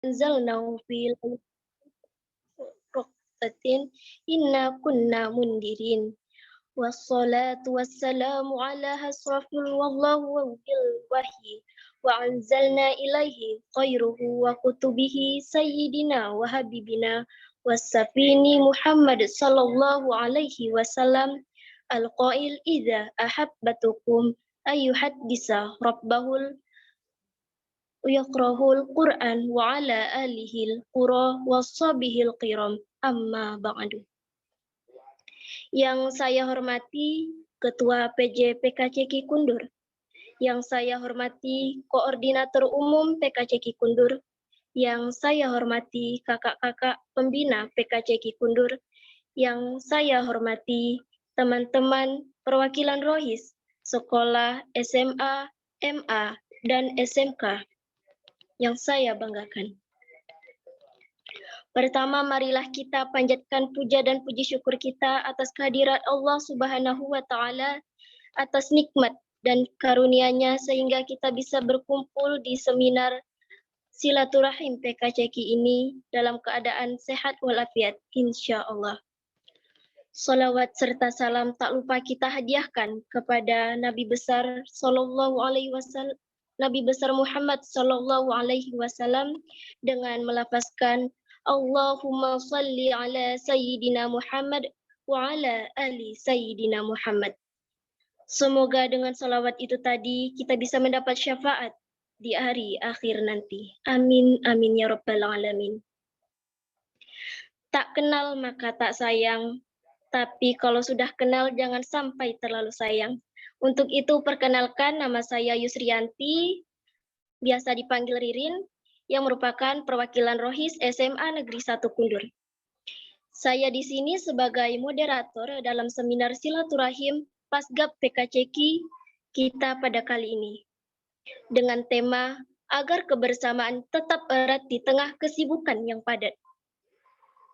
anzalnahu fi raqatin inna kunna mundirin. Wassalatu wassalamu ala hasrafil wallahu bil wahyi wa anzalna ilaihi khairuhu wa kutubihi sayyidina wa habibina wasafini Muhammad sallallahu alaihi wasallam al-qail idza ahabbatukum ayyuhaddisa rabbahul yaqrahul Qur'an wa ala alihil qura wasabihil qiram amma ba'du. Yang saya hormati Ketua PJ PKCK Kundur, yang saya hormati Koordinator Umum PKCK Kundur, yang saya hormati kakak-kakak pembina PKCK Kundur, yang saya hormati teman-teman perwakilan Rohis, sekolah SMA, MA, dan SMK yang saya banggakan. Pertama, marilah kita panjatkan puja dan puji syukur kita atas kehadirat Allah Subhanahu wa Ta'ala, atas nikmat dan karunia-Nya sehingga kita bisa berkumpul di seminar silaturahim PKCK ini dalam keadaan sehat walafiat, insya Allah. Salawat serta salam tak lupa kita hadiahkan kepada Nabi besar Sallallahu Alaihi Wasallam, Nabi besar Muhammad Sallallahu Alaihi Wasallam dengan melafazkan Allahumma salli ala Sayyidina Muhammad wa ala ali Sayyidina Muhammad. Semoga dengan salawat itu tadi kita bisa mendapat syafaat di hari akhir nanti. Amin, amin ya rabbal alamin. Tak kenal maka tak sayang, tapi kalau sudah kenal jangan sampai terlalu sayang. Untuk itu perkenalkan, nama saya Yusrianti, biasa dipanggil Ririn, yang merupakan perwakilan Rohis SMA Negeri 1 Kundur. Saya di sini sebagai moderator dalam seminar silaturahim Pasgab PKCK kita pada kali ini. Dengan tema agar kebersamaan tetap erat di tengah kesibukan yang padat.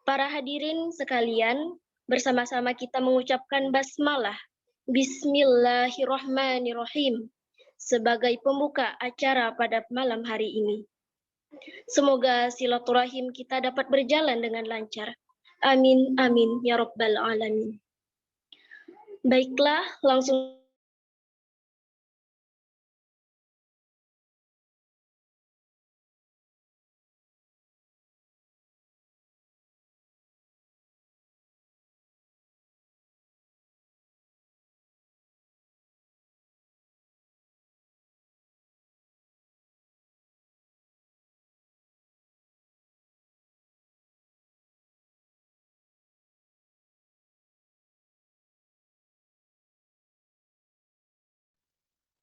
Para hadirin sekalian, bersama-sama kita mengucapkan basmalah, Bismillahirrahmanirrahim, sebagai pembuka acara pada malam hari ini. Semoga silaturahim kita dapat berjalan dengan lancar. Amin, amin, ya rabbal alamin. Baiklah, langsung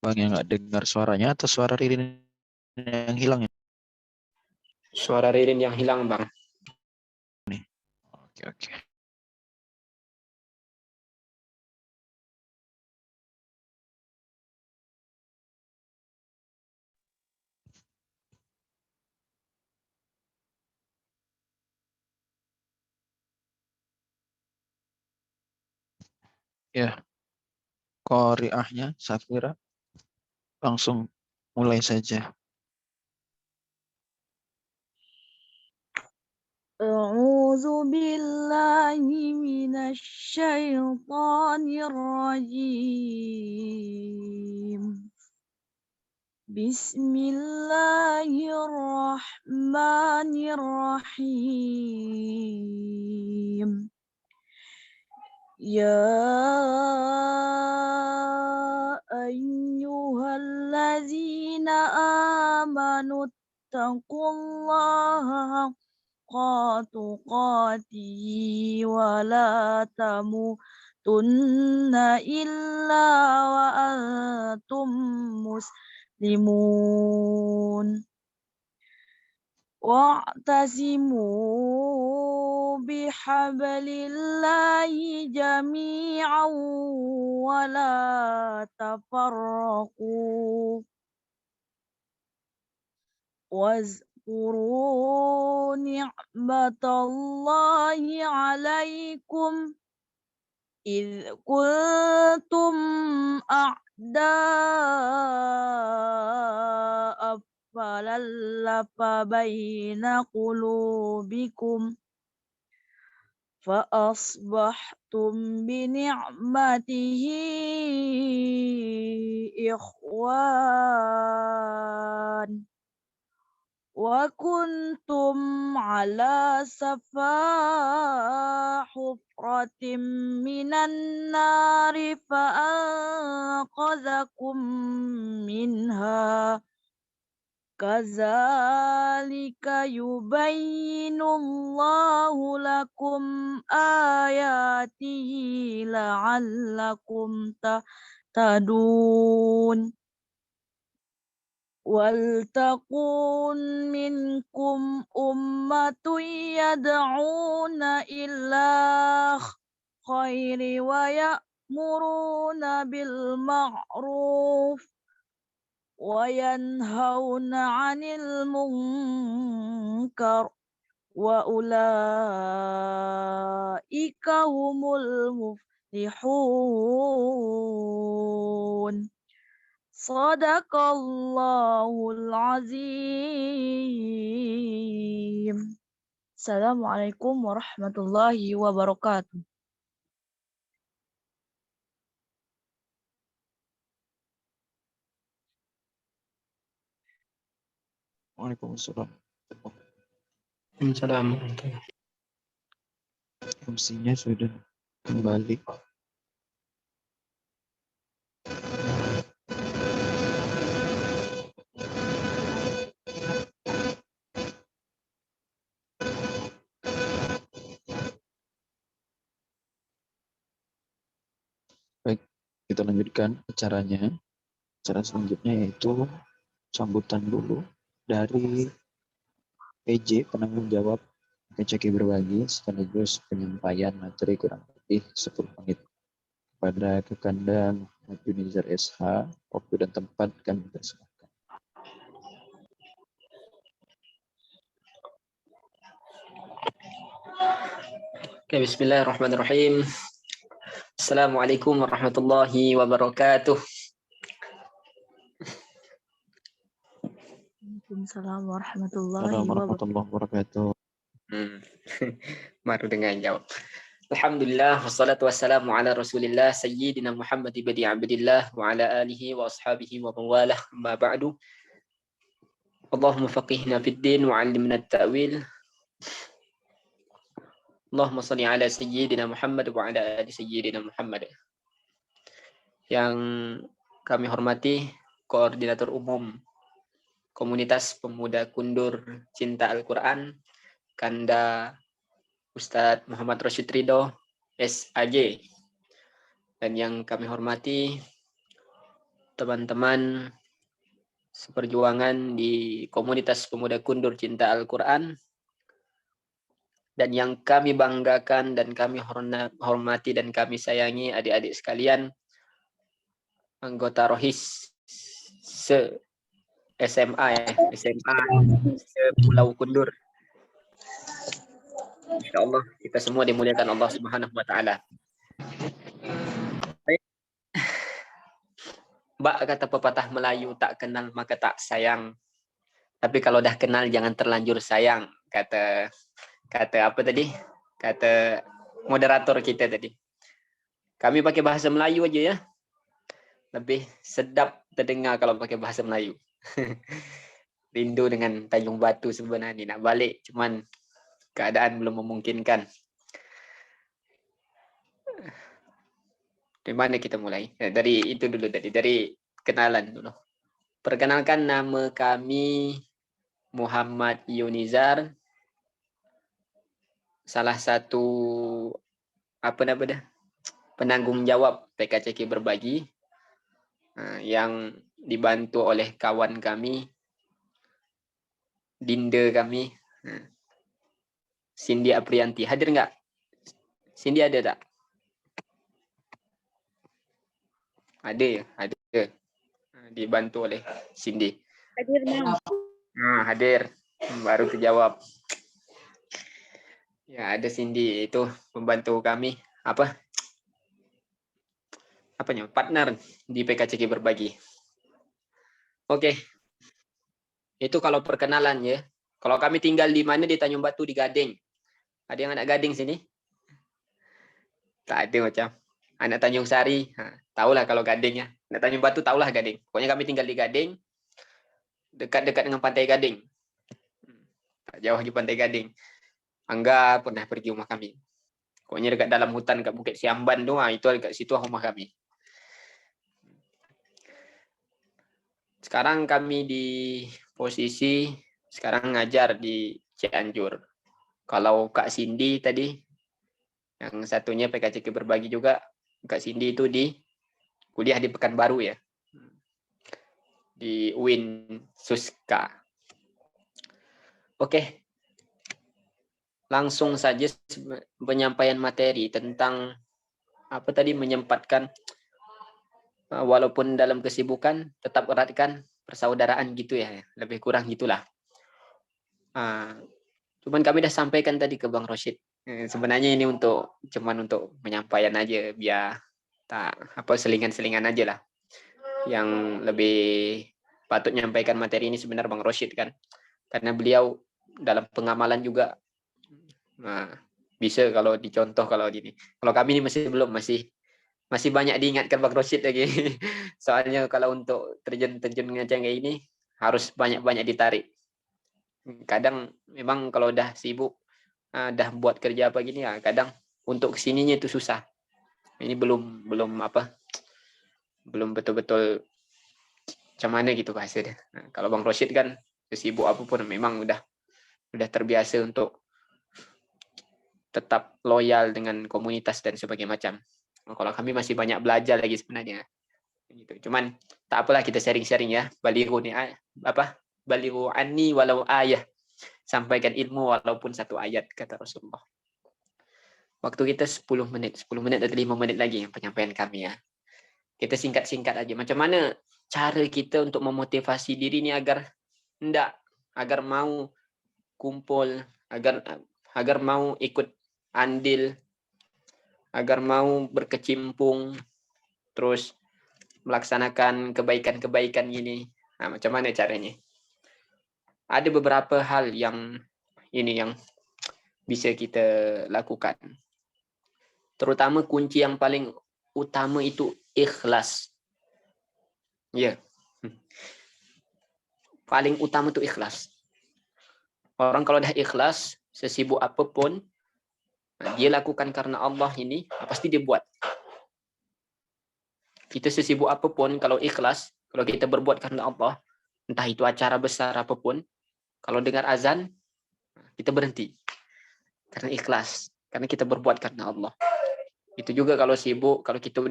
Bang yang nggak dengar suaranya atau suara Ririn yang hilang? Suara Ririn yang hilang, Bang. Nih. Oke. Ya, qari'ahnya Safira langsung mulai saja. A'udzu billahi minasy syaithanir rajim. Bismillahirrahmanirrahim. Ya ayyuhallazina amanu taqullaha haqqa tuqatihi wa la tamutunna illa wa antum muslimun. Wa'tasimu bihablillahi jami'an wa la tafarraqu. Wazkuru ni'matallahi 'alaikum idh kuntum a'da'a فَأَلَّفَ بَيْنَ قُلُوبِكُمْ فَأَصْبَحْتُمْ بِنِعْمَتِهِ إِخْوَانًا وَكُنْتُمْ عَلَى شَفَا حُفْرَةٍ مِّنَ النَّارِ فَأَنقَذَكُم مِّنْهَا كَذَلِكَ يُبَيِّنُ اللَّهُ لَكُمْ آيَاتِهِ لَعَلَّكُمْ تَهْتَدُونَ وَلْتَكُنْ مِنْكُمْ أُمَّةٌ يَدْعُونَ إِلَى الْخَيْرِ وَيَأْمُرُونَ بِالْمَعْرُوفِ وَيَنْهَوْنَ عَنِ الْمُنكَرِ وَأُولَئِكَ هُمُ الْمُفْلِحُونَ Sadaqallahul azim. Assalamualaikum warahmatullahi wabarakatuh. Waalaikumsalam. Assalamualaikum. MC-nya sudah kembali. Baik, kita lanjutkan acaranya. Acara selanjutnya yaitu sambutan dulu dari PJ, penanggung jawab PCK Berbagi, sekaligus penyampaian materi kurang lebih 10 menit. Pada Kekanda Muhammad Yunizar SH, waktu dan tempat kami persilakan. Oke, bismillahirrahmanirrahim. Assalamualaikum warahmatullahi wabarakatuh. Waalaikumsalam warahmatullahi Assalamualaikum wabarakatuh. warahmatullahi wabarakatuh. Baru dengan jawab. Alhamdulillah, wassalatu wassalamu ala rasulillah, sayyidina Muhammad ibn Abdillah, wa ala alihi wa ashabihi wa mawalah, ma ba'du. Allahumma faqihna fid din wa 'allimna at-ta'wil. Allahumma salli ala sayyidina Muhammad wa ala ali sayyidina Muhammad. Yang kami hormati Koordinator Umum Komunitas Pemuda Kundur Cinta Al-Quran, Kanda Ustadz Muhammad Rashid Ridho, SAJ. Dan yang kami hormati teman-teman seperjuangan di Komunitas Pemuda Kundur Cinta Al-Quran, dan yang kami banggakan dan kami hormati dan kami sayangi adik-adik sekalian, anggota Rohis SMA Pulau Kundur. Insyaallah kita semua dimuliakan Allah Subhanahu wa taala. Mbak, kata pepatah Melayu, tak kenal maka tak sayang. Tapi kalau dah kenal jangan terlanjur sayang. Kata apa tadi? Kata moderator kita tadi. Kami pakai bahasa Melayu aja ya. Lebih sedap terdengar kalau pakai bahasa Melayu. Rindu dengan Tanjung Batu sebenarnya, nak balik cuman keadaan belum memungkinkan. Dari mana kita mulai? Dari itu dulu tadi, dari kenalan dulu. Perkenalkan, nama kami Muhammad Yunizar, salah satu penanggung jawab PKCK Berbagi, yang dibantu oleh kawan kami, Dinda kami, Cindy Aprianti. Hadir nggak? Cindy ada tak? Ada ya? Ada. Dibantu oleh Cindy. Hadir, Bang. Hadir. Baru terjawab. Ya, ada Cindy, itu membantu kami. Partner di PKCK Berbagi. Oke. Itu kalau perkenalan ya. Kalau kami tinggal di mana di Tanjung Batu di Gading. Ada yang anak Gading sini? Tak ada macam. Anak Tanjung Sari, tahulah kalau Gading ya. Anak Tanjung Batu tahulah Gading. Pokoknya kami tinggal di Gading, dekat-dekat dengan Pantai Gading. Tak jauh di Pantai Gading. Angga pernah pergi rumah kami. Pokoknya dekat dalam hutan kat Bukit Siamban tu, itu dekat situ rumah kami. Sekarang kami di posisi sekarang ngajar di Cianjur. Kalau Kak Cindy tadi, yang satunya PKCK Berbagi juga, Kak Cindy itu di kuliah di Pekanbaru ya, di UIN Suska. Oke, langsung saja penyampaian materi tentang apa tadi, menyempatkan walaupun dalam kesibukan tetap eratkan persaudaraan gitu ya, lebih kurang gitulah. Cuman kami dah sampaikan tadi ke Bang Rosyid. Sebenarnya ini cuman untuk penyampaian aja, biar tak apa selingan-selingan aja lah. Yang lebih patut menyampaikan materi ini sebenarnya Bang Rosyid kan, karena beliau dalam pengamalan juga bisa kalau dicontoh kalau gini. Kalau kami ini masih belum, masih banyak diingatkan Bang Rosyid lagi. Soalnya kalau untuk terjun ngajang kayak ini harus banyak-banyak ditarik. Kadang memang kalau udah sibuk, dah buat kerja apa gini ya, kadang untuk kesininya itu susah. Ini belum betul-betul macam mana gitu bahasa dia. Kalau Bang Rosyid kan sesibuk apapun memang udah terbiasa untuk tetap loyal dengan komunitas dan sebagainya macam. Kalau kami masih banyak belajar lagi sebenarnya. Gitu. Cuman tak apalah, kita sharing-sharing ya. Balighu anni walau ayah. Sampaikan ilmu walaupun satu ayat, kata Rasulullah. Waktu kita 10 menit atau 5 menit lagi yang penyampaian kami ya. Kita singkat-singkat aja. Macam mana cara kita untuk memotivasi diri ini agar mau kumpul, agar mau ikut andil, agar mau berkecimpung, terus melaksanakan kebaikan-kebaikan gini. Nah, macam mana caranya? Ada beberapa hal yang bisa kita lakukan. Terutama kunci yang paling utama itu ikhlas. Ya. Paling utama itu ikhlas. Orang kalau dah ikhlas, sesibuk apapun, dia lakukan karena Allah ini, pasti dia buat. Kita sesibuk apapun, kalau ikhlas, kalau kita berbuat karena Allah, entah itu acara besar apapun, kalau dengar azan, kita berhenti. Karena ikhlas. Karena kita berbuat karena Allah. Itu juga kalau sibuk, kalau kita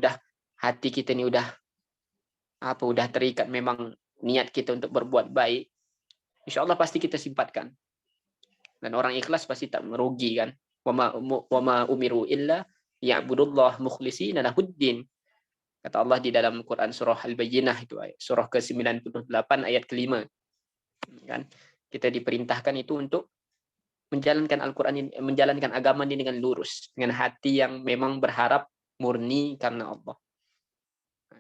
hati kita ini udah terikat memang niat kita untuk berbuat baik, insya Allah pasti kita simpatkan. Dan orang ikhlas pasti tak merugi kan. Wama umiru illa ya'budullah mukhlishina lahuddin. Kata Allah di dalam Quran surah Al-Bayyinah itu, surah ke-98 ayat ke-5. Kan? Kita diperintahkan itu untuk menjalankan Al-Quran ini, menjalankan agama ini dengan lurus, dengan hati yang memang berharap murni karena Allah.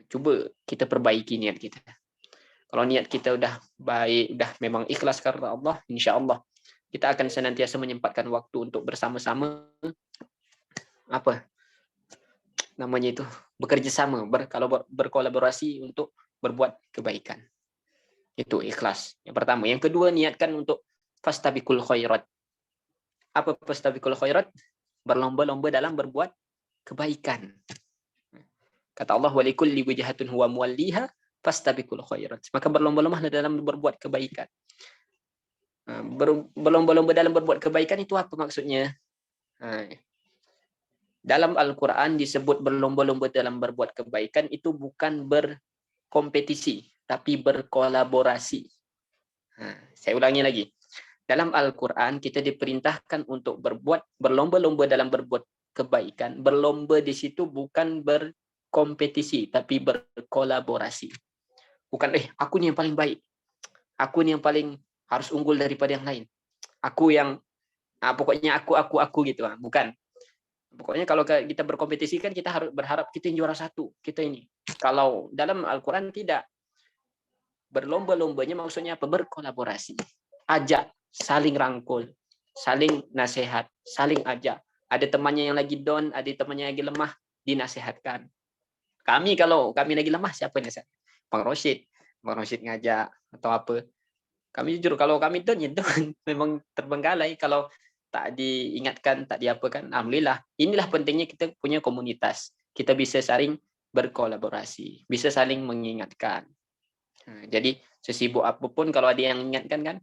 Coba kita perbaiki niat kita. Kalau niat kita udah baik, udah memang ikhlas karena Allah, insya Allah kita akan senantiasa menyempatkan waktu untuk bersama-sama bekerja sama, berkolaborasi untuk berbuat kebaikan. Itu ikhlas. Yang pertama. Yang kedua, niatkan untuk fastabiqul khairat. Apa fastabiqul khairat? Berlomba-lomba dalam berbuat kebaikan. Kata Allah, walikulli wijhatun huwa muwalliha fastabiqul khairat. Maka berlomba-lomba dalam berbuat kebaikan. Berlomba-lomba dalam berbuat kebaikan itu apa maksudnya? Dalam Al-Quran disebut berlomba-lomba dalam berbuat kebaikan itu bukan berkompetisi, tapi berkolaborasi. Saya ulangi lagi. Dalam Al-Quran kita diperintahkan untuk berlomba-lomba dalam berbuat kebaikan. Berlomba di situ bukan berkompetisi, tapi berkolaborasi. Bukan, aku nih yang paling baik. Aku nih yang paling harus unggul daripada yang lain. Aku yang, pokoknya aku gitu. Bukan. Pokoknya kalau kita berkompetisi kan kita harus berharap kita yang juara satu. Kita ini. Kalau dalam Al-Quran tidak. Berlomba-lombanya maksudnya apa? Berkolaborasi. Ajak, saling rangkul, saling nasihat, saling ajak. Ada temannya yang lagi down, ada temannya yang lagi lemah, dinasehatkan. Kalau kami lagi lemah, siapa yang nasihat? Bang Rosyid. Bang Rosyid ngajak atau apa. Kami jujur, kalau kami down, ya down. Memang terbengkalai. Kalau tak diingatkan, tak diapakan, alhamdulillah. Inilah pentingnya kita punya komunitas. Kita bisa saling berkolaborasi, bisa saling mengingatkan. Jadi sesibuk apapun kalau ada yang ingatkan kan,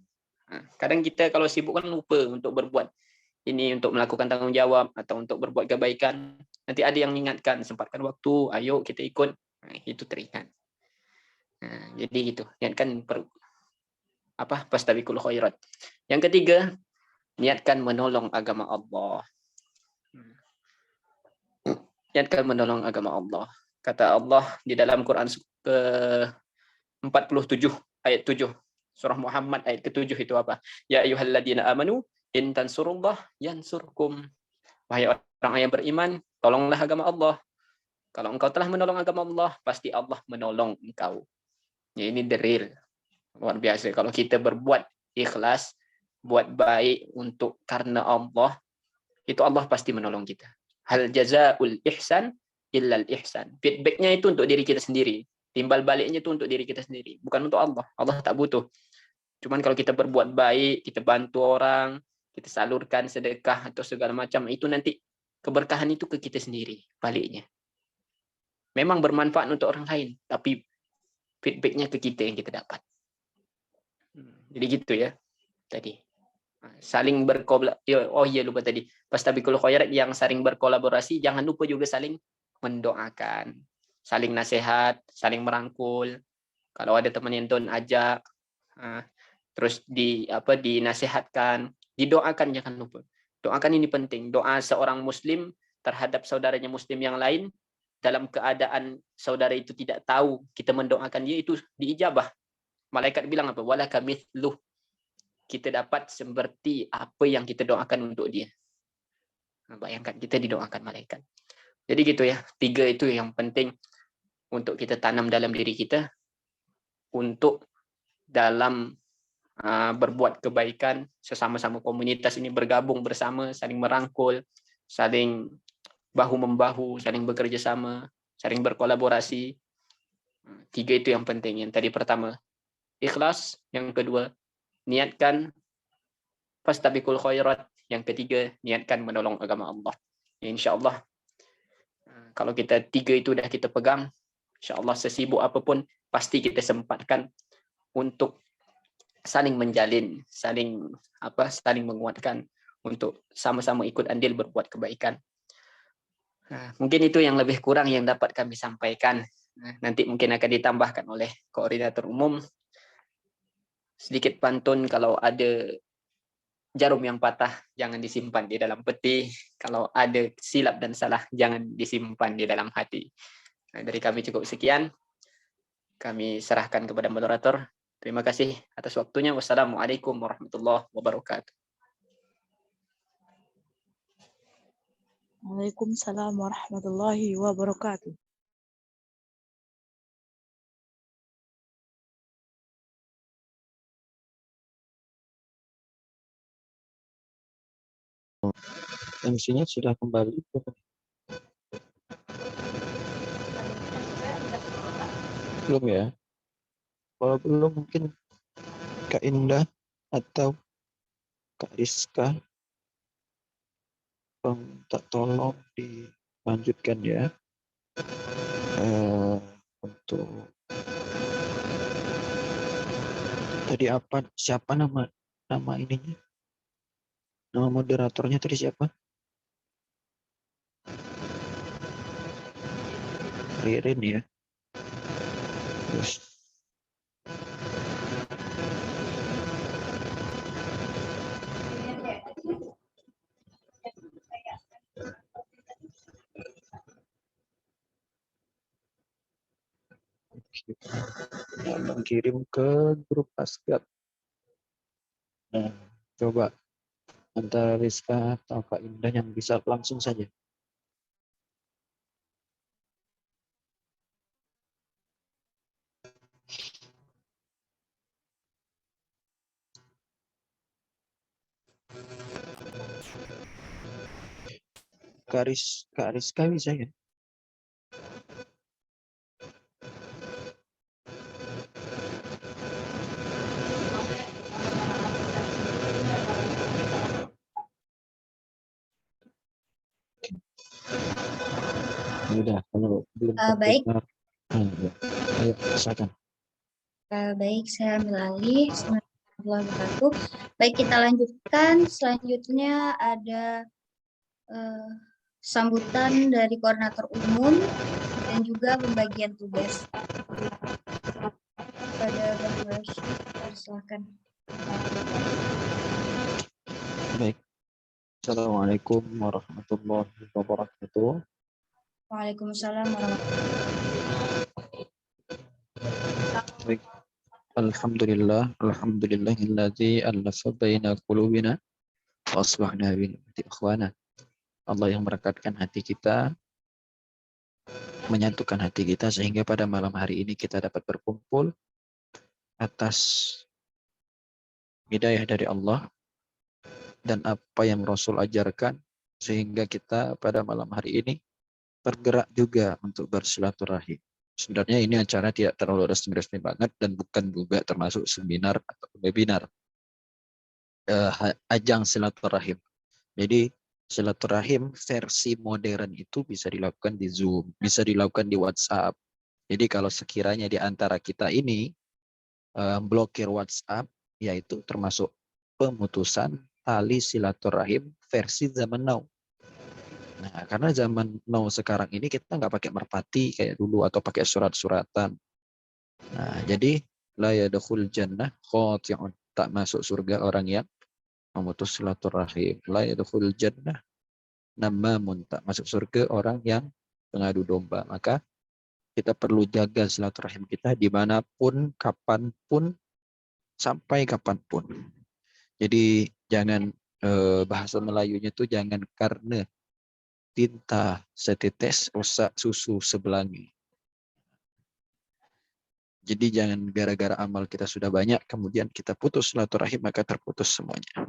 kadang kita kalau sibuk kan lupa untuk berbuat ini, untuk melakukan tanggung jawab atau untuk berbuat kebaikan. Nanti ada yang mengingatkan, sempatkan waktu, ayo kita ikut, itu teringat. Jadi gitu, niatkan fastabiqul khairat. Yang ketiga, niatkan menolong agama Allah. Niatkan menolong agama Allah. Kata Allah di dalam Quran ke 47 ayat 7. Surah Muhammad ayat ke-7 itu apa? Ya ayyuhalladzina amanu in tansurullah yansurkum. Wahai orang yang beriman, tolonglah agama Allah. Kalau engkau telah menolong agama Allah, pasti Allah menolong engkau. Ya, ini the real. Luar biasa. Kalau kita berbuat ikhlas, buat baik untuk karena Allah, itu Allah pasti menolong kita. Hal jazaul ihsan illal ihsan. Feedbacknya itu untuk diri kita sendiri. Timbal baliknya itu untuk diri kita sendiri. Bukan untuk Allah. Allah tak butuh. Cuman kalau kita berbuat baik, kita bantu orang, kita salurkan sedekah atau segala macam, itu nanti keberkahan itu ke kita sendiri baliknya. Memang bermanfaat untuk orang lain, tapi feedbacknya ke kita yang kita dapat. Jadi gitu ya tadi. Saling berkolaborasi. Oh iya, lupa tadi. Fastabiqul khairat, yang saling berkolaborasi, jangan lupa juga saling mendoakan, saling nasihat, saling merangkul. Kalau ada teman yang down, ajak, terus dinasihatkan, didoakan, jangan lupa. Doakan, ini penting. Doa seorang muslim terhadap saudaranya muslim yang lain dalam keadaan saudara itu tidak tahu, kita mendoakan dia, itu diijabah. Malaikat bilang apa? Walaka mithluh. Kita dapat seperti apa yang kita doakan untuk dia. Bayangkan, kita didoakan malaikat. Jadi gitu ya, 3 itu yang penting untuk kita tanam dalam diri kita, untuk dalam berbuat kebaikan sesama-sama komunitas ini, bergabung bersama, saling merangkul, saling bahu-membahu, saling bekerja sama, saling berkolaborasi. 3 itu yang penting. Yang tadi pertama, ikhlas. Yang kedua, niatkan fastabiqul khairat. Yang ketiga, niatkan menolong agama Allah. Ya, insya Allah, kalau kita 3 itu udah kita pegang, insya Allah sesibuk apapun, pasti kita sempatkan untuk saling menjalin, saling menguatkan, untuk sama-sama ikut andil berbuat kebaikan. Mungkin itu yang lebih kurang yang dapat kami sampaikan. Nanti mungkin akan ditambahkan oleh koordinator umum. Sedikit pantun, kalau ada jarum yang patah, jangan disimpan di dalam peti. Kalau ada silap dan salah, jangan disimpan di dalam hati. Dari kami cukup sekian. Kami serahkan kepada moderator. Terima kasih atas waktunya. Wassalamualaikum warahmatullahi wabarakatuh. Waalaikumsalam warahmatullahi wabarakatuh. MC-nya sudah kembali. Belum ya? Kalau belum, mungkin Kak Indah atau Kak Rizka tak tolong dilanjutkan ya. Untuk tadi siapa nama ininya? Nama moderatornya tadi siapa? Ririn ya. Terus kirim ke grup Asgard. Nah, coba antara Rizka atau Kak Indah yang bisa langsung saja. Kak Rizka bisa ya? Ya udah, kalau belum Baik, terdengar, ya. Ayo silakan. baik, saya ambil alih. Assalamualaikum warahmatullahi wabarakatuh. Baik, kita lanjutkan. Selanjutnya ada eh, sambutan dari koordinator umum dan juga pembagian tugas. Pada Bang Rashid, silakan. Baik. Assalamualaikum warahmatullahi wabarakatuh. Waalaikumsalam warahmatullahi Baik. Alhamdulillahilladzi allafa baina qulubina wa asbahna bi ni'mati ikhwana. Allah yang merekatkan hati kita, menyatukan hati kita sehingga pada malam hari ini kita dapat berkumpul atas hidayah dari Allah dan apa yang Rasul ajarkan, sehingga kita pada malam hari ini bergerak juga untuk bersilaturahim. Sebenarnya ini acara tidak terlalu resmi-resmi banget dan bukan juga termasuk seminar atau webinar. Ajang silaturahim. Jadi silaturahim versi modern itu bisa dilakukan di Zoom, bisa dilakukan di WhatsApp. Jadi kalau sekiranya di antara kita ini blokir WhatsApp, yaitu termasuk pemutusan tali silaturahim versi zaman now. Nah, karena zaman now sekarang ini kita nggak pakai merpati kayak dulu atau pakai surat-suratan. Nah, jadi la yadkhul jannah qati'un, tak masuk surga orang yang memutus silaturahim. La yadkhul jannah namamun, tak masuk surga orang yang pengadu domba. Maka kita perlu jaga silaturahim kita dimanapun, kapanpun, sampai kapanpun. Jadi jangan bahasa Melayunya itu jangan karena tinta setetes rusak susu sebelangi. Jadi jangan gara-gara amal kita sudah banyak kemudian kita putus silaturahim maka terputus semuanya.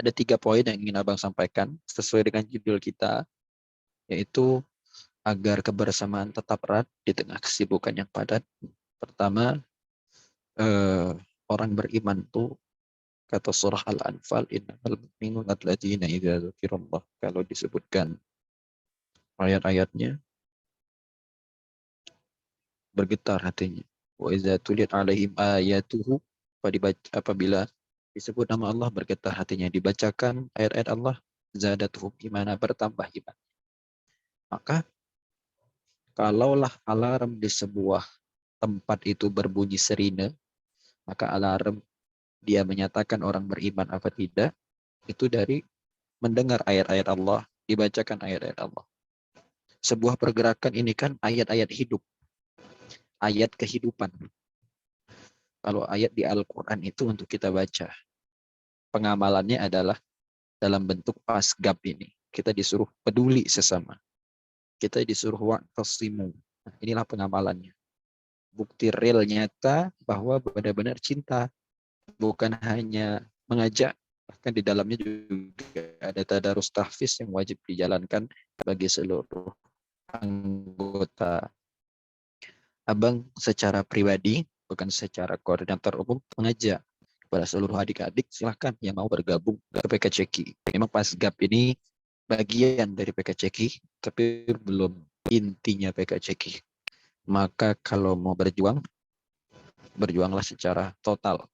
Ada 3 poin yang ingin Abang sampaikan sesuai dengan judul kita, yaitu agar kebersamaan tetap erat di tengah kesibukan yang padat. Pertama, orang beriman tuh kata surah Al-Anfal, innamal mu'minuna alladzina idza dzukirallah, kalau disebutkan ayat-ayatnya bergetar hatinya. Wa idza tuliyat alaihim ayatuhu, apabila disebut nama Allah bergetar hatinya, dibacakan ayat-ayat Allah, zadatuhum imana, bertambah iman. Maka kalaulah alarm di sebuah tempat itu berbunyi sirine, maka alarm dia menyatakan orang beriman apa tidak, itu dari mendengar ayat-ayat Allah, dibacakan ayat-ayat Allah. Sebuah pergerakan ini kan ayat-ayat hidup, ayat kehidupan. Kalau ayat di Al-Quran itu untuk kita baca, pengamalannya adalah dalam bentuk pasgab ini. Kita disuruh peduli sesama. Kita disuruh wa'tasimu. Nah, inilah pengamalannya. Bukti real nyata bahwa benar-benar cinta. Bukan hanya mengajak, bahkan di dalamnya juga ada tadarus tahfiz yang wajib dijalankan bagi seluruh anggota. Abang secara pribadi, bukan secara koordinator umum, mengajak kepada seluruh adik-adik, silahkan yang mau bergabung ke PKCK. Memang pasgab ini bagian dari PKCK, tapi belum intinya PKCK. Maka kalau mau berjuang, berjuanglah secara total.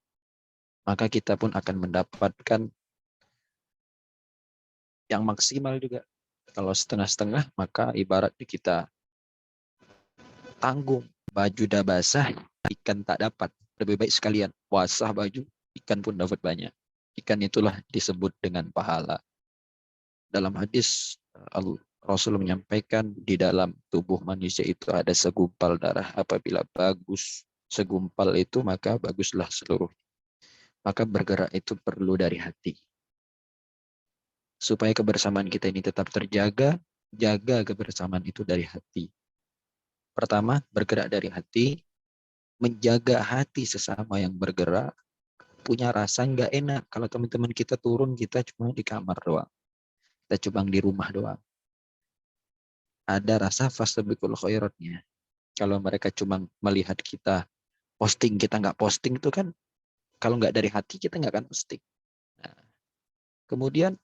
Maka kita pun akan mendapatkan yang maksimal juga. Kalau setengah-setengah, maka ibarat kita tanggung. Baju dah basah, ikan tak dapat. Lebih baik sekalian basah baju, ikan pun dapat banyak. Ikan itulah disebut dengan pahala. Dalam hadis, Rasul menyampaikan di dalam tubuh manusia itu ada segumpal darah. Apabila bagus segumpal itu, maka baguslah seluruh. Maka bergerak itu perlu dari hati. Supaya kebersamaan kita ini tetap terjaga, jaga kebersamaan itu dari hati. Pertama, bergerak dari hati, menjaga hati sesama yang bergerak, punya rasa nggak enak kalau teman-teman kita turun, kita cuma di kamar doang. Kita cuma di rumah doang. ada rasa fastabiqul khairatnya. Kalau mereka cuma melihat kita posting, kita nggak posting itu kan, kalau nggak dari hati kita nggak akan posting. Nah, kemudian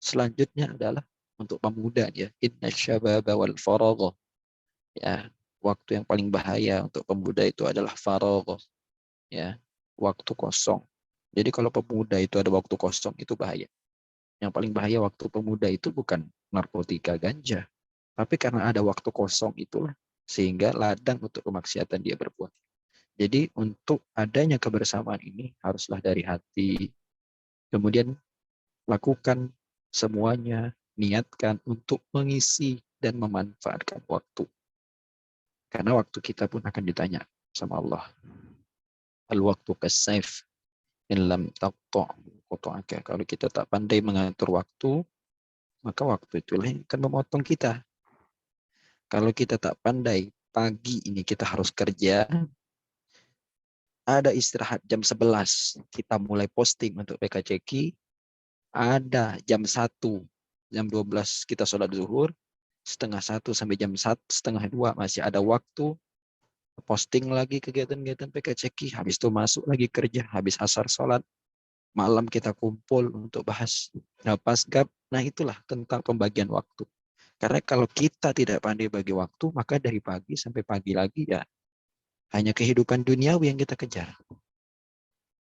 selanjutnya adalah untuk pemuda ya, inna syababa wal faragha. Ya, waktu yang paling bahaya untuk pemuda itu adalah faragha. Ya, waktu kosong. Jadi kalau pemuda itu ada waktu kosong itu bahaya. Yang paling bahaya waktu pemuda itu bukan narkotika, ganja, tapi karena ada waktu kosong itulah sehingga ladang untuk kemaksiatan dia berbuat. Jadi untuk adanya kebersamaan ini haruslah dari hati. Kemudian lakukan semuanya, niatkan untuk mengisi dan memanfaatkan waktu. Karena waktu kita pun akan ditanya sama Allah. Al-waktu kas-saif in lam taqta'. Kalau kita tak pandai mengatur waktu, maka waktu itulah yang akan memotong kita. Kalau kita tak pandai, pagi ini kita harus kerja, ada istirahat jam 11, kita mulai posting untuk PKCQ, ada jam 1, jam 12 kita sholat zuhur, setengah 1 sampai jam 1, setengah 2 masih ada waktu, posting lagi kegiatan-kegiatan PKCQ, habis itu masuk lagi kerja, habis asar sholat, malam kita kumpul untuk bahas pasgab. Nah itulah tentang pembagian waktu. Karena kalau kita tidak pandai bagi waktu, maka dari pagi sampai pagi lagi ya hanya kehidupan duniawi yang kita kejar.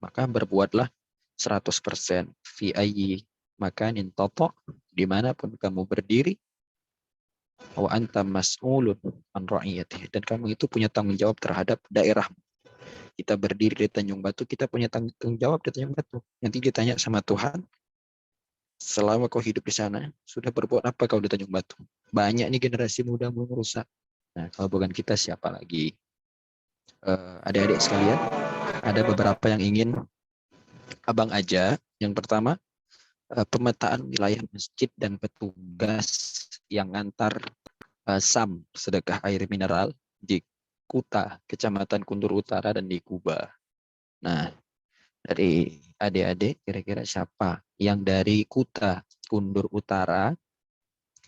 Maka berbuatlah 100% fi ayyi makanin tata, dimanapun kamu berdiri, wa anta mas'ulun an ra'iyatihi, dan kamu itu punya tanggung jawab terhadap daerahmu. Kita berdiri di Tanjung Batu, kita punya tanggung jawab di Tanjung Batu. Nanti ditanya sama Tuhan, selama kau hidup di sana, sudah berbuat apa kau di Tanjung Batu? Banyak nih generasi muda mau merusak. Nah, kalau bukan kita siapa lagi? Adik-adik sekalian, ada beberapa yang ingin abang aja. Yang pertama, pemetaan wilayah masjid dan petugas yang ngantar SAM, sedekah air mineral, di Kuta, Kecamatan Kundur Utara, dan di Kuba. Nah, dari adik-adik kira-kira siapa yang dari Kuta, Kundur Utara,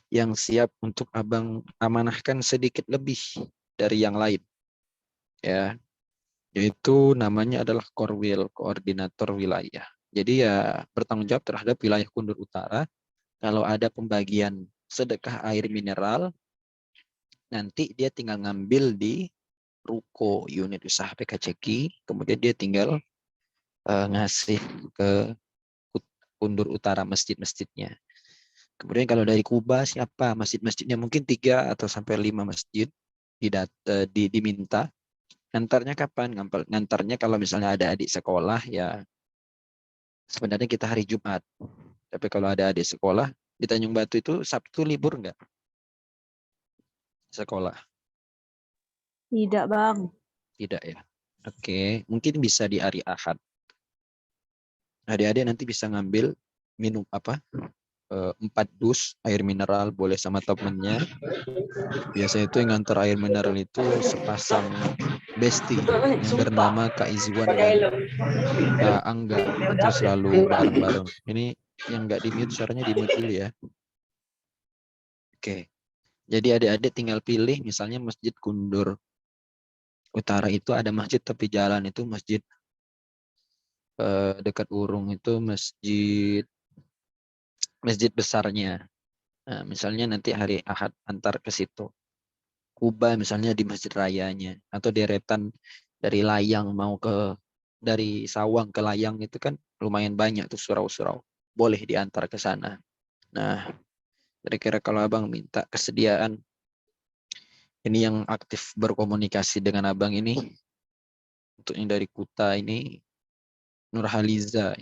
yang siap untuk abang amanahkan sedikit lebih dari yang lain? Ya, yaitu namanya adalah Korwil, koordinator wilayah. Jadi ya bertanggung jawab terhadap wilayah Kundur Utara. Kalau ada pembagian sedekah air mineral, nanti dia tinggal ngambil di ruko unit usaha PKCQ, kemudian dia tinggal ngasih ke Kundur Utara masjid-masjidnya. Kemudian kalau dari Kuba siapa? Masjid-masjidnya mungkin 3 atau sampai 5 masjid diminta. Ngantarnya kapan? Ngantarnya kalau misalnya ada adik sekolah ya sebenarnya kita hari Jumat. Tapi kalau ada adik sekolah di Tanjung Batu itu Sabtu libur enggak? Sekolah. Tidak, Bang. Tidak ya. Oke, mungkin bisa di hari Ahad. Adik-adik nanti bisa ngambil minum 4 dus air mineral, boleh sama temennya. Biasanya itu yang ngantar air mineral itu sepasang bestie yang bernama Kak Izwan dan Kak Angga. Itu selalu bareng-bareng. Ini yang nggak di-mute, suaranya di-mute dulu ya. Oke. Jadi adik-adik tinggal pilih, misalnya Masjid Kundur Utara itu ada masjid tepi jalan, itu masjid dekat Urung itu masjid besarnya. Nah, misalnya nanti hari Ahad antar ke situ. Kuba misalnya di Masjid Rayanya, atau deretan dari Layang dari Sawang ke Layang itu kan lumayan banyak tuh surau-surau. Boleh diantar ke sana. Nah, kira-kira kalau abang minta kesediaan, ini yang aktif berkomunikasi dengan abang ini, untuk yang dari Kuta ini, Nurhaliza,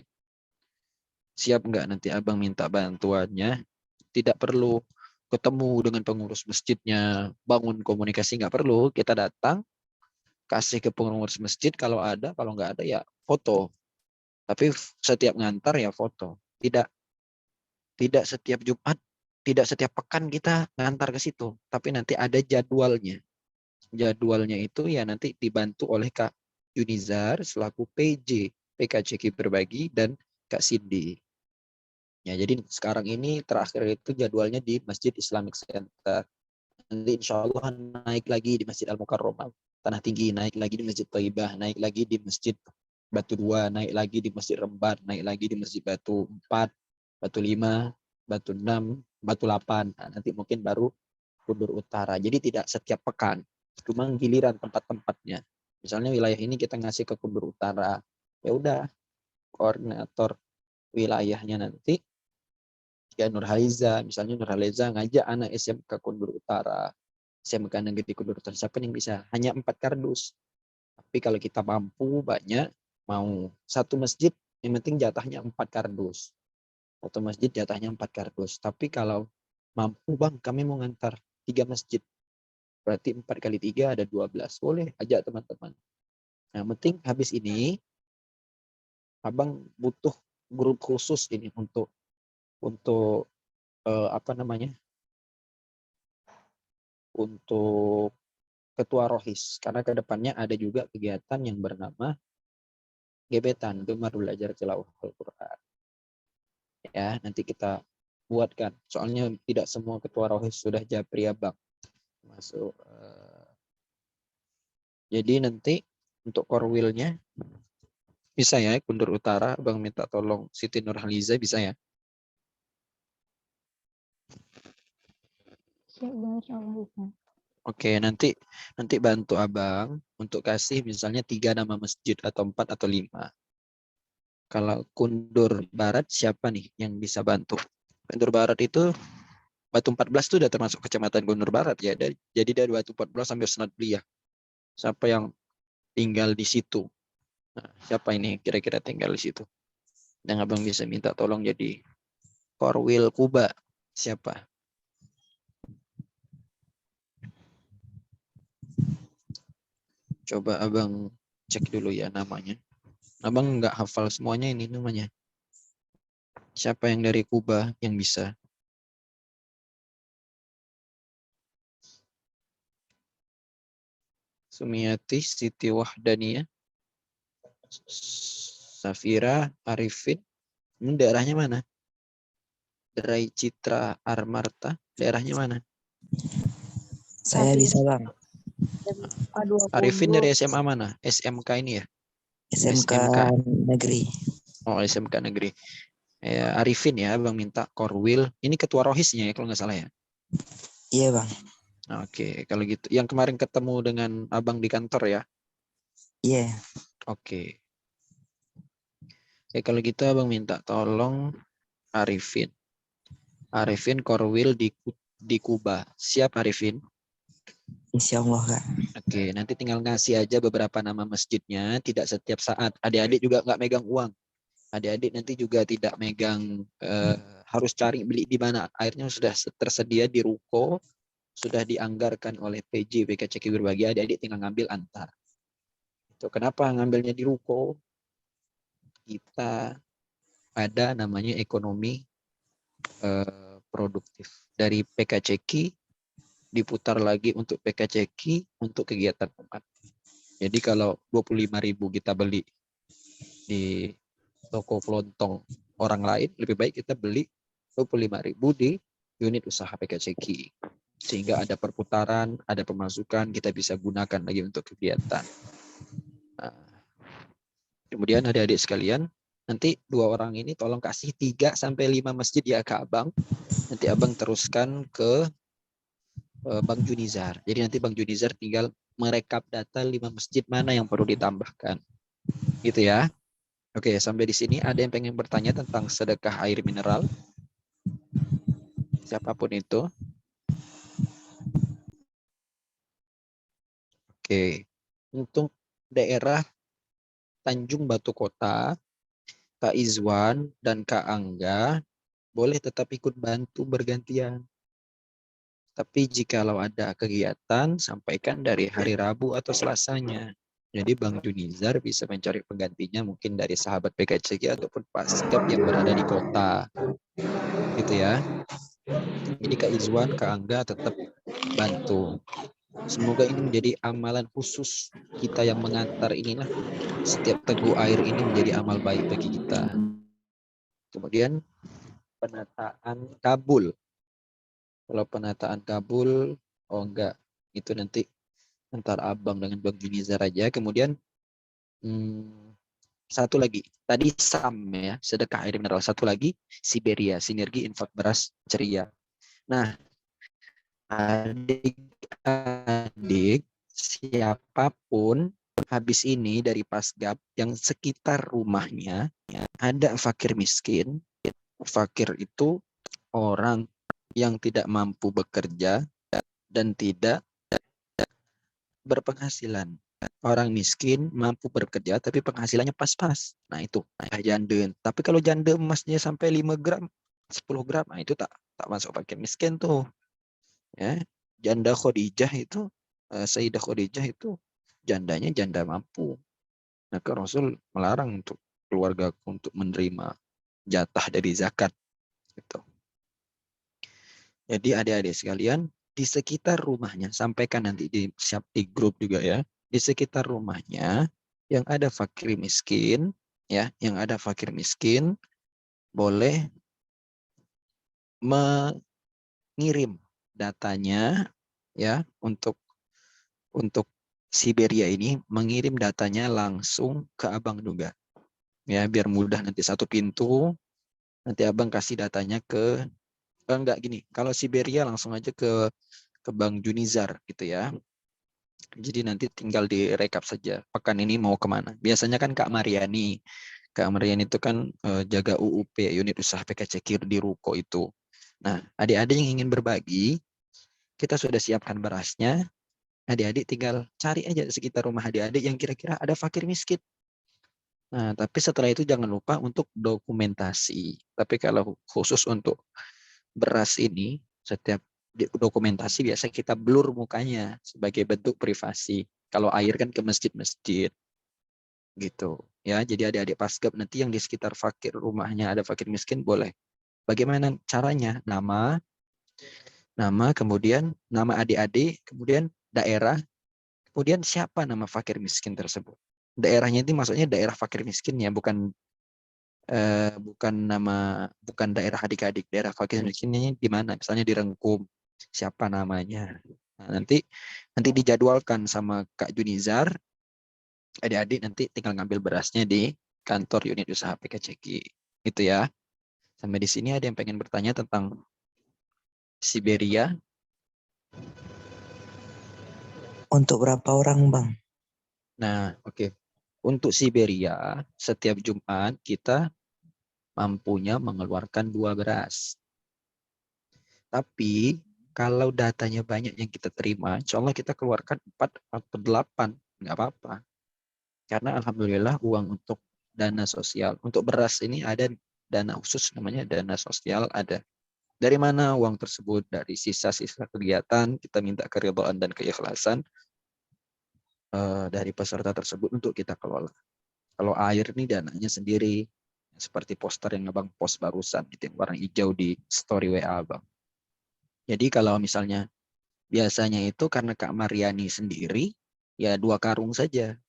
siap nggak nanti abang minta bantuannya? Tidak perlu ketemu dengan pengurus masjidnya, bangun komunikasi, nggak perlu. Kita datang, kasih ke pengurus masjid, kalau ada, kalau nggak ada ya foto. Tapi setiap ngantar ya foto. Tidak setiap Jumat, tidak setiap pekan kita ngantar ke situ. Tapi nanti ada jadwalnya. Jadwalnya itu ya nanti dibantu oleh Kak Yunizar selaku PJ PKCQ Berbagi dan Kak Cindy. Ya, jadi sekarang ini terakhir itu jadwalnya di Masjid Islamic Center. Nanti insya Allah naik lagi di Masjid Al-Mukarramah, Tanah Tinggi, naik lagi di Masjid Thaibah, naik lagi di Masjid Batu 2, naik lagi di Masjid Rembat, naik lagi di Masjid Batu 4, Batu 5, Batu 6, Batu 8. Nah, nanti mungkin baru Kundur Utara. Jadi tidak setiap pekan, cuma giliran tempat-tempatnya. Misalnya wilayah ini kita ngasih ke Kundur Utara, ya udah koordinator wilayahnya nanti ya Nurhaliza, misalnya Nurhaliza ngajak anak SMK Kundur Utara, SMK Negeri Kundur Utara, siapa yang bisa? Hanya 4 kardus. Tapi kalau kita mampu banyak, mau satu masjid, yang penting jatahnya 4 kardus. Satu masjid jatahnya 4 kardus. Tapi kalau mampu bang, kami mau ngantar 3 masjid. Berarti 4 kali 3 ada 12. Boleh ajak teman-teman. Nah, penting habis ini, abang butuh grup khusus ini untuk apa namanya? Untuk ketua rohis, karena kedepannya ada juga kegiatan yang bernama gebetan, gemar belajar tilawah Al-Quran. Ya, nanti kita buatkan. Soalnya tidak semua ketua rohis sudah japri abang. Masuk. Jadi nanti untuk korwilnya bisa ya, Kundur Utara, abang minta tolong Siti Nurhaliza bisa ya. Siap Bang, insyaallah bisa. Oke, nanti bantu abang untuk kasih misalnya 3 nama masjid atau 4 atau 5. Kalau Kundur Barat siapa nih yang bisa bantu? Kundur Barat itu Batu 14 itu udah termasuk kecamatan Kundur Barat ya. Jadi dari Batu 14 sampai Senat Belia. Siapa yang tinggal di situ? Nah, siapa ini kira-kira tinggal di situ? Dan abang bisa minta tolong jadi Korwil Kuba. Siapa? Coba abang cek dulu ya namanya. Abang nggak hafal semuanya ini namanya. Siapa yang dari Kuba yang bisa? Sumiati, Siti Wahdaniyah, Safira, Arifin. Ini daerahnya mana? Derai Citra Armarta. Daerahnya mana? Saya bisa bang. Arifin dari SMA mana? SMK ini ya? SMK Negeri. Oh, SMK Negeri. Ya, Arifin ya, abang minta Korwil. Ini ketua rohisnya ya kalau nggak salah ya? Iya bang. Oke, kalau gitu. Yang kemarin ketemu dengan abang di kantor ya? Iya. Oke. Oke, kalau gitu abang minta tolong Arifin. Arifin Korwil di Kuba. Siap Arifin? Insya Allah kak. Oke, nanti tinggal ngasih aja beberapa nama masjidnya. Tidak setiap saat. Adik-adik juga nggak megang uang. Adik-adik nanti juga tidak megang harus cari beli di mana. Airnya sudah tersedia di ruko, sudah dianggarkan oleh PJ PKCK Berbagi. Adik-adik tinggal ngambil antar. Itu kenapa ngambilnya di ruko? Kita ada namanya ekonomi produktif dari PKCK diputar lagi untuk PKCK untuk kegiatan umat. Jadi kalau 25.000 kita beli di toko kelontong orang lain, lebih baik kita beli 25.000 di unit usaha PKCK. Sehingga ada perputaran, ada pemasukan, kita bisa gunakan lagi untuk kegiatan. Nah, kemudian adik-adik sekalian, nanti 2 orang ini tolong kasih 3-5 masjid ya ke abang. Nanti abang teruskan ke Bang Junizar. Jadi nanti Bang Junizar tinggal merekap data 5 masjid mana yang perlu ditambahkan. Gitu ya. Oke, sampai di sini ada yang pengen bertanya tentang sedekah air mineral? Siapapun itu. Oke. Untuk daerah Tanjung Batu Kota, Kak Izwan dan Kak Angga boleh tetap ikut bantu bergantian. Tapi jikalau ada kegiatan, sampaikan dari hari Rabu atau Selasanya. Jadi Bang Junizar bisa mencari penggantinya mungkin dari sahabat PKCG ataupun Paskap yang berada di kota. Gitu ya. Jadi Kak Izwan, Kak Angga tetap bantu. Semoga ini menjadi amalan khusus kita yang mengantar inilah. Setiap teguk air ini menjadi amal baik bagi kita. Kemudian penataan kabul. Kalau penataan kabul Oh enggak, itu nanti antara abang dengan Bang Junizar aja. Kemudian satu lagi, tadi SAM ya, sedekah air mineral. Satu lagi Siberia, sinergi infak beras ceria. Nah, adik-adik siapapun habis ini dari Pasgab yang sekitar rumahnya ada fakir miskin. Fakir itu orang yang tidak mampu bekerja dan tidak berpenghasilan. Orang miskin mampu bekerja tapi penghasilannya pas-pas. Nah itu janda. Tapi kalau janda emasnya sampai 5 gram, 10 gram, nah itu tak masuk fakir miskin tuh. Ya, janda Khadijah itu, Sayyidah Khadijah itu jandanya janda mampu. Maka Rasul melarang untuk keluarga untuk menerima jatah dari zakat. Gitu. Jadi adik-adik sekalian, di sekitar rumahnya, sampaikan nanti di grup juga ya, di sekitar rumahnya yang ada fakir miskin, ya, yang ada fakir miskin, boleh mengirim datanya, ya, untuk Siberia ini, mengirim datanya langsung ke abang juga, ya, biar mudah nanti satu pintu, nanti abang kasih datanya ke, enggak gini, kalau Siberia langsung aja ke Bang Junizar gitu ya. Jadi nanti tinggal direkap saja pekan ini mau kemana. Biasanya kan Kak Mariani. Kak Mariani itu kan jaga UUP, unit usaha PKC KIR di Ruko itu. Nah, adik-adik yang ingin berbagi, kita sudah siapkan berasnya. Adik-adik tinggal cari aja sekitar rumah adik-adik yang kira-kira ada fakir miskin. Nah, tapi setelah itu jangan lupa untuk dokumentasi. Tapi kalau khusus untuk beras ini, setiap dokumentasi biasa kita blur mukanya sebagai bentuk privasi. Kalau air kan ke masjid-masjid gitu ya. Jadi adik-adik Pasgab nanti yang di sekitar fakir rumahnya ada fakir miskin boleh. Bagaimana caranya? Nama, kemudian nama adik-adik, kemudian daerah, kemudian siapa nama fakir miskin tersebut. Daerahnya itu maksudnya daerah fakir miskinnya, bukan bukan daerah adik-adik. Daerah fakir miskinnya di mana? Misalnya di Rengkum, siapa namanya. Nah, nanti dijadwalkan sama Kak Junizar, adik-adik nanti tinggal ngambil berasnya di kantor unit usaha PKCK. Itu ya. Sampai di sini ada yang pengen bertanya tentang Siberia? Untuk berapa orang, Bang? Nah, oke. Untuk Siberia, setiap Jumat kita mampunya mengeluarkan 2 beras. Tapi kalau datanya banyak yang kita terima, insya Allah kita keluarkan 4 atau 8. Nggak apa-apa. Karena Alhamdulillah uang untuk dana sosial. Untuk beras ini ada dana khusus namanya dana sosial ada. Dari mana uang tersebut? Dari sisa-sisa kegiatan, kita minta keridhaan dan keikhlasan dari peserta tersebut untuk kita kelola. Kalau air ini dananya sendiri, seperti poster yang abang post barusan, itu yang warna hijau di story WA abang. Jadi kalau misalnya biasanya itu karena Kak Mariani sendiri, ya 2 karung saja.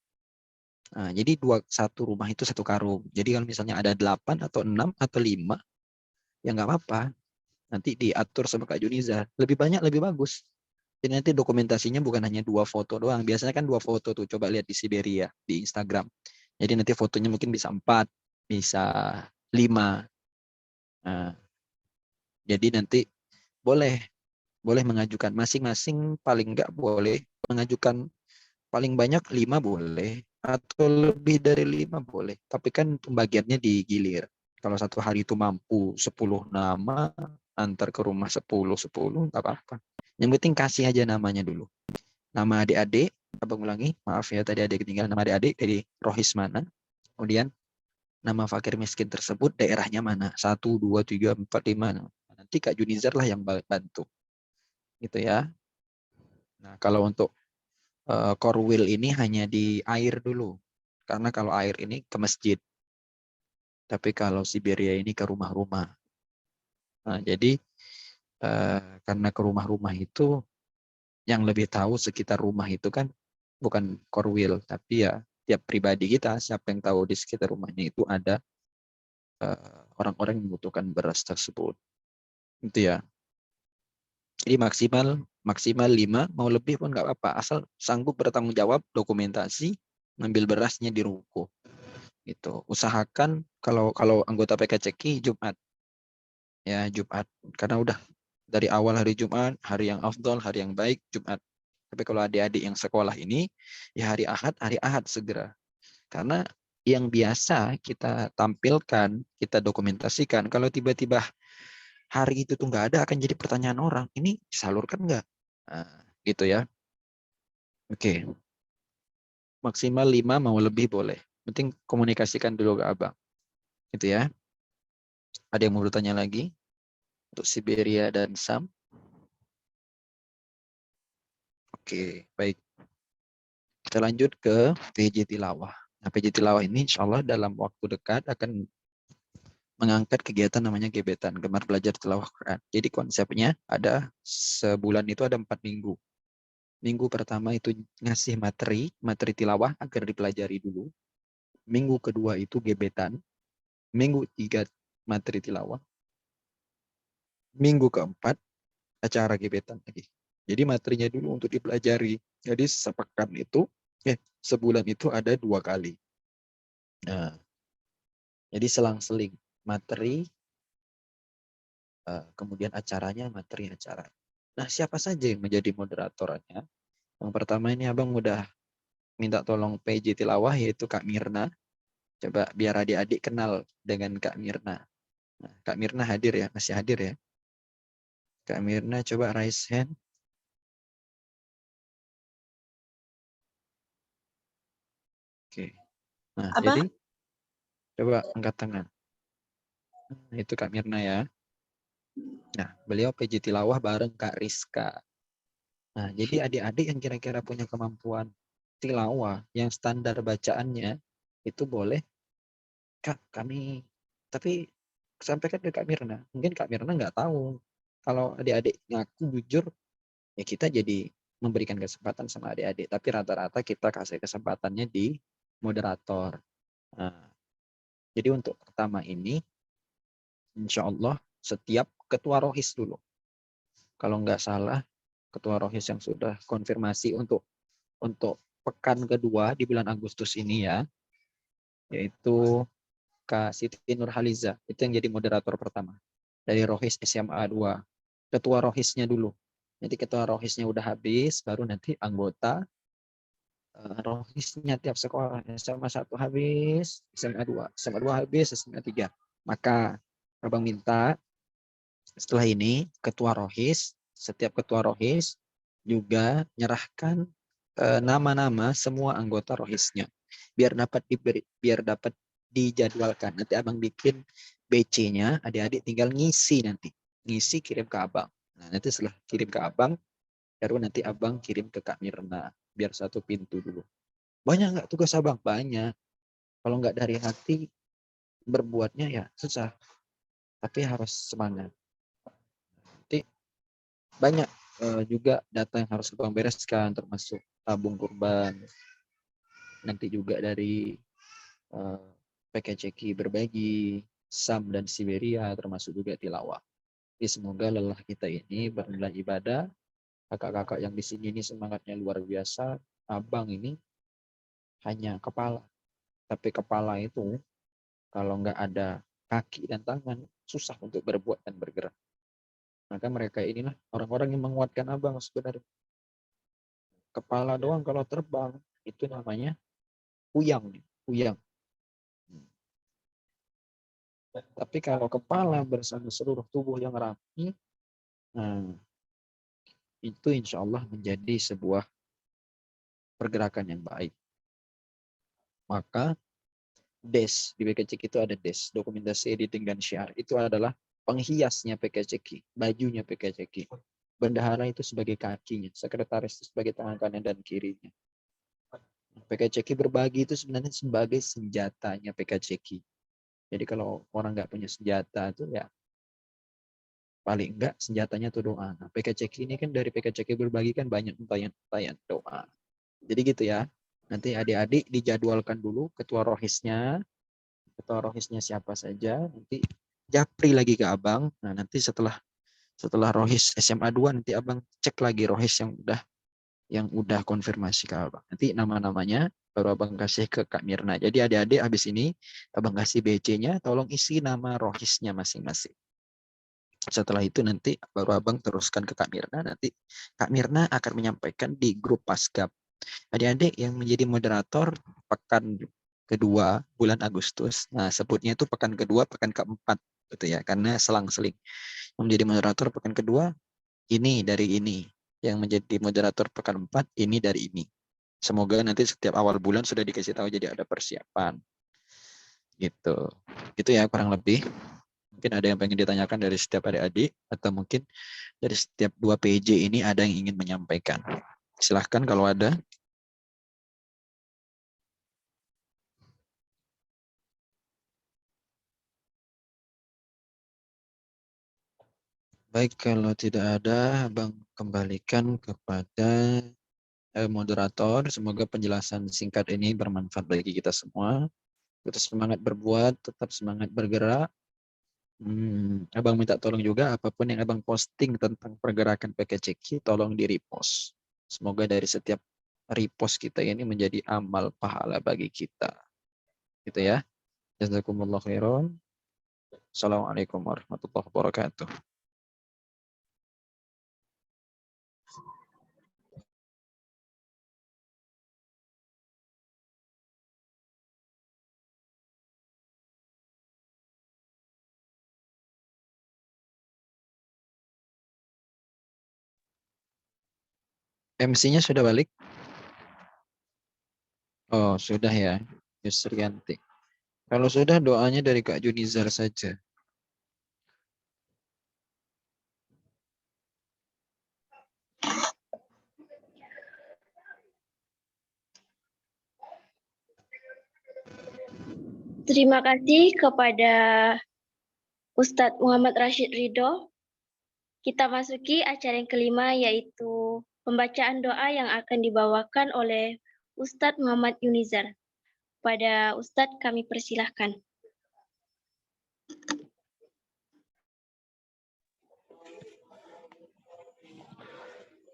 Nah, jadi satu rumah itu 1 karung. Jadi kalau misalnya ada 8 atau 6 atau 5, ya nggak apa-apa. Nanti diatur sama Kak Juniza. Lebih banyak lebih bagus. Jadi nanti dokumentasinya bukan hanya 2 foto doang. Biasanya kan 2 foto tuh. Coba lihat di Siberia, di Instagram. Jadi nanti fotonya mungkin bisa 4, bisa 5. Nah, jadi nanti boleh mengajukan masing-masing, paling nggak boleh mengajukan paling banyak 5 boleh. Atau lebih dari 5 boleh. Tapi kan pembagiannya digilir. Kalau satu hari itu mampu 10 nama, antar ke rumah 10, nggak apa-apa. Yang penting kasih aja namanya dulu. Nama adik-adik, abang ulangi, maaf ya tadi ada ketinggalan nama adik-adik dari Rohis mana. Kemudian nama fakir miskin tersebut daerahnya mana. 1, 2, 3, 4, 5. Nanti Kak Junizar lah yang bantu. Gitu ya. Nah kalau untuk Korwil ini hanya di air dulu. Karena kalau air ini ke masjid. Tapi kalau Siberia ini ke rumah-rumah. Nah, jadi karena ke rumah-rumah itu yang lebih tahu sekitar rumah itu kan bukan Korwil, tapi ya tiap pribadi kita, siapa yang tahu di sekitar rumahnya itu ada orang-orang yang membutuhkan beras tersebut. Itu ya. Jadi maksimal 5, mau lebih pun nggak apa-apa, asal sanggup bertanggung jawab, dokumentasi, ngambil berasnya di ruko. Gitu. Usahakan kalau anggota PKCK Jumat, ya Jumat, karena udah dari awal hari Jumat, hari yang afdol, hari yang baik Jumat. Tapi kalau adik-adik yang sekolah ini, ya hari Ahad segera. Karena yang biasa kita tampilkan, kita dokumentasikan, kalau tiba-tiba hari itu tuh nggak ada, akan jadi pertanyaan orang, ini disalurkan nggak? Nah, gitu ya. Oke. Maksimal 5, mau lebih boleh. Penting komunikasikan dulu ke abang. Gitu ya. Ada yang mau bertanya lagi? Untuk Siberia dan Sam? Oke, baik. Kita lanjut ke PJ Tilawah. Nah, PJ Tilawah ini insya Allah dalam waktu dekat akan mengangkat kegiatan namanya gebetan, gemar belajar tilawah Quran. Jadi konsepnya ada sebulan itu ada 4 minggu. Minggu pertama itu ngasih materi tilawah agar dipelajari dulu. Minggu kedua itu gebetan. Minggu 3 materi tilawah. Minggu keempat acara gebetan lagi. Jadi materinya dulu untuk dipelajari. Jadi sebulan itu ada 2 kali. Nah, jadi selang-seling materi, kemudian acaranya, materi acara. Nah, siapa saja yang menjadi moderatornya? Yang pertama ini abang udah minta tolong PJ Tilawah, yaitu Kak Mirna. Coba biar adik-adik kenal dengan Kak Mirna. Nah, Kak Mirna hadir ya, masih hadir ya. Kak Mirna coba raise hand. Oke. Nah, Apa? jadi coba angkat tangan. Nah, itu Kak Mirna ya. Nah, beliau PJ Tilawah bareng Kak Rizka. Nah, jadi adik-adik yang kira-kira punya kemampuan tilawah yang standar bacaannya itu boleh, Kak, kami, tapi sampaikan ke Kak Mirna. Mungkin Kak Mirna nggak tahu. Kalau adik-adik ngaku jujur, ya kita jadi memberikan kesempatan sama adik-adik. Tapi rata-rata kita kasih kesempatannya di moderator. Nah, jadi untuk pertama ini, insya Allah setiap ketua rohis dulu. Kalau nggak salah, ketua rohis yang sudah konfirmasi untuk pekan kedua di bulan Agustus ini ya, yaitu Kak Siti Nurhaliza, itu yang jadi moderator pertama dari rohis SMA 2. Ketua rohisnya dulu. Nanti ketua rohisnya udah habis, baru nanti anggota rohisnya tiap sekolah. SMA 1 habis, SMA 2, SMA 2 habis, SMA 3. Maka abang minta setelah ini ketua rohis, setiap ketua rohis juga nyerahkan nama-nama semua anggota rohisnya biar dapat dijadwalkan. Nanti abang bikin BC-nya, adik-adik tinggal ngisi nanti. Ngisi kirim ke abang. Nah, nanti setelah kirim ke abang, baru nanti abang kirim ke Kak Mirna. Biar satu pintu dulu. Banyak nggak tugas abang? Banyak. Kalau nggak dari hati, berbuatnya ya susah. Tapi harus semangat. Nanti banyak juga data yang harus abang bereskan, termasuk tabung kurban. Nanti juga dari PKCK berbagi, Sam dan Siberia, termasuk juga tilawah. Jadi semoga lelah kita ini bernilai ibadah. Kakak-kakak yang di sini ini semangatnya luar biasa. Abang ini hanya kepala. Tapi kepala itu kalau nggak ada kaki dan tangan, susah untuk berbuat dan bergerak. Maka mereka inilah orang-orang yang menguatkan abang sebenarnya. Kepala doang kalau terbang, itu namanya puyang. Tapi kalau kepala bersama seluruh tubuh yang rapi, nah, itu insya Allah menjadi sebuah pergerakan yang baik. Maka DES, di PKCK itu ada DES, dokumentasi editing dan syiar. Itu adalah penghiasnya PKCK, bajunya PKCK. Bendahara itu sebagai kakinya, sekretaris itu sebagai tangan kanan dan kirinya. PKCK berbagi itu sebenarnya sebagai senjatanya PKCK. Jadi kalau orang nggak punya senjata itu ya paling enggak senjatanya itu doa. Nah, PKCK ini kan dari PKCK berbagi kan banyak untayan doa. Jadi gitu ya. Nanti adik-adik dijadwalkan dulu ketua rohisnya siapa saja. Nanti japri lagi ke abang. Nah nanti setelah Setelah Rohis SMA 2 nanti abang cek lagi Rohis yang udah konfirmasi ke abang. Nanti nama-namanya baru abang kasih ke Kak Mirna. Jadi adik-adik habis ini abang kasih BC-nya, tolong isi nama Rohisnya masing-masing. Setelah itu nanti baru abang teruskan ke Kak Mirna. Nanti Kak Mirna akan menyampaikan di grup Paskab. Adik-adik yang menjadi moderator pekan kedua bulan Agustus. Nah, sebutnya itu pekan kedua, pekan keempat gitu ya, karena selang-seling. Yang menjadi moderator pekan kedua ini dari ini. Yang menjadi moderator pekan 4 ini dari ini. Semoga nanti setiap awal bulan sudah dikasih tahu, jadi ada persiapan. Gitu. Gitu ya kurang lebih. Mungkin ada yang pengen ditanyakan dari setiap adik-adik, atau mungkin dari setiap 2 PJ ini ada yang ingin menyampaikan. Silahkan kalau ada. Baik, kalau tidak ada, Abang kembalikan kepada moderator. Semoga penjelasan singkat ini bermanfaat bagi kita semua. Tetap semangat berbuat, tetap semangat bergerak. Abang minta tolong juga apapun yang abang posting tentang pergerakan PKCQ, tolong di repost. Semoga dari setiap repost kita ini menjadi amal pahala bagi kita. Gitu ya. Jazakumullah khairan. Assalamualaikum warahmatullahi wabarakatuh. MC-nya sudah balik? Oh, sudah ya. Yusrianti. Kalau sudah, doanya dari Kak Junizar saja. Terima kasih kepada Ustadz Muhammad Rashid Ridho. Kita masuki acara yang kelima, yaitu pembacaan doa yang akan dibawakan oleh Ustadz Muhammad Yunizar. Pada Ustadz kami persilahkan.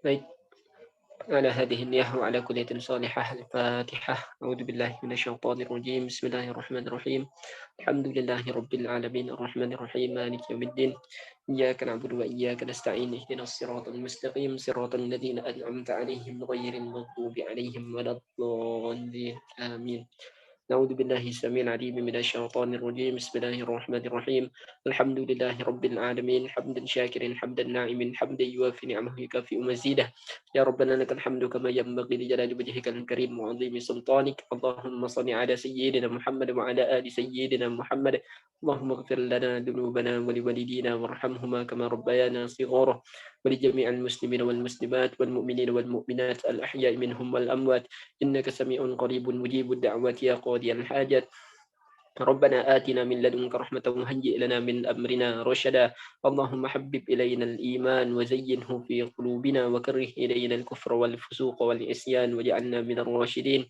Baik. على هذه النية وعلى كل صالحة. الفاتحة. أعوذ بالله من الشيطان الرجيم. بسم الله الرحمن الرحيم. الحمد لله رب العالمين الرحمن الرحيم مالك يوم الدين إياك نعبد وإياك نستعين اهدنا الصراط المستقيم صراط الذين أنعمت عليهم غير المغضوب عليهم ولا الضالين آمين. نعوذ بالله السميع العليم من الشيطان الرجيم. بسم الله الرحمن الرحيم. الحمد لله رب العالمين حمدا شاكرا حمدا ناعما حمدا يوافي نعمه يكافئ مزيده. يا ربنا لك الحمد كما ينبغي لجلال وجهك الكريم وعظيم سلطانك. اللهم صل على سيدنا محمد وعلى آل سيدنا محمد. اللهم اغفر لنا ذنوبنا ولوالدينا وارحمهما كما ربيانا صغارا ولجميع المسلمين والمسلمات والمؤمنين والمؤمنات الأحياء منهم والأموات إنك سميع قريب مجيب الدعوات يا قاضي الحاجات. ربنا آتنا من لدنك رحمة وهيئ لنا من أمرنا رشدا. اللهم حبب إلينا الإيمان وزينه في قلوبنا وكره إلينا الكفر والفسوق والعصيان واجعلنا من الراشدين.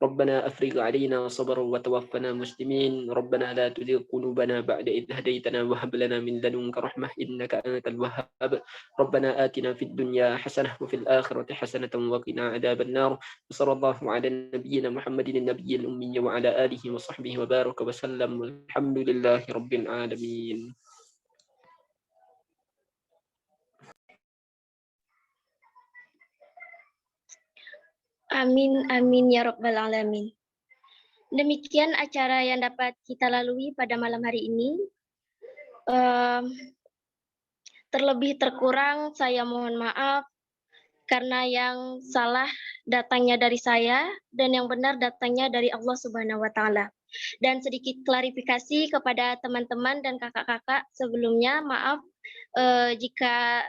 ربنا أفرغ علينا صبرا وتوفنا مسلمين. ربنا لا تزغ قلوبنا بعد إذ هديتنا وهب لنا من لدنك رحمة إنك أنت الوهاب. ربنا آتنا في الدنيا حسنة وفي الآخرة حسنة وقنا عذاب النار. وصلى الله على نبينا محمد النبي الأمي وعلى آله وصحبه وبارك وسلم والحمد لله رب العالمين. Amin, amin, ya Rabbal Alamin. Demikian acara yang dapat kita lalui pada malam hari ini. Terlebih terkurang saya mohon maaf karena yang salah datangnya dari saya dan yang benar datangnya dari Allah Subhanahu wa taala. Dan sedikit klarifikasi kepada teman-teman dan kakak-kakak sebelumnya, maaf jika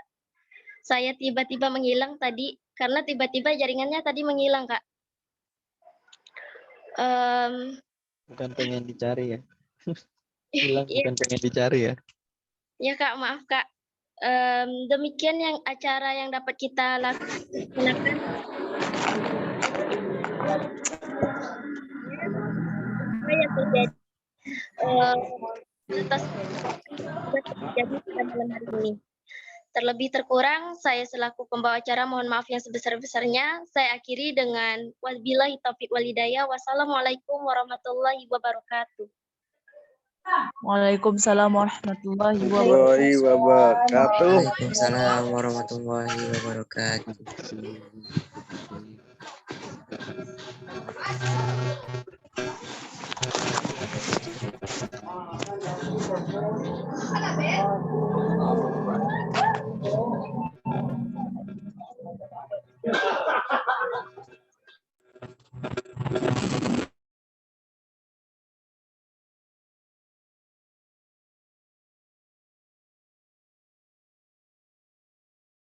saya tiba-tiba menghilang tadi karena tiba-tiba jaringannya tadi menghilang, Kak. Bukan pengen dicari ya. Hilang bukan pengen dicari ya. Ya Kak, maaf Kak. Demikian yang acara yang dapat kita lakukan. Apa yang terjadi atas terjadi pada malam hari ini. Terlebih terkurang, saya selaku pembawa acara mohon maaf yang sebesar-besarnya. Saya akhiri dengan wabillahi taufiq walhidayah. Wassalamualaikum warahmatullahi wabarakatuh. Waalaikumsalam warahmatullahi wabarakatuh. Warahmatullahi wabarakatuh. Waalaikumsalam warahmatullahi wabarakatuh.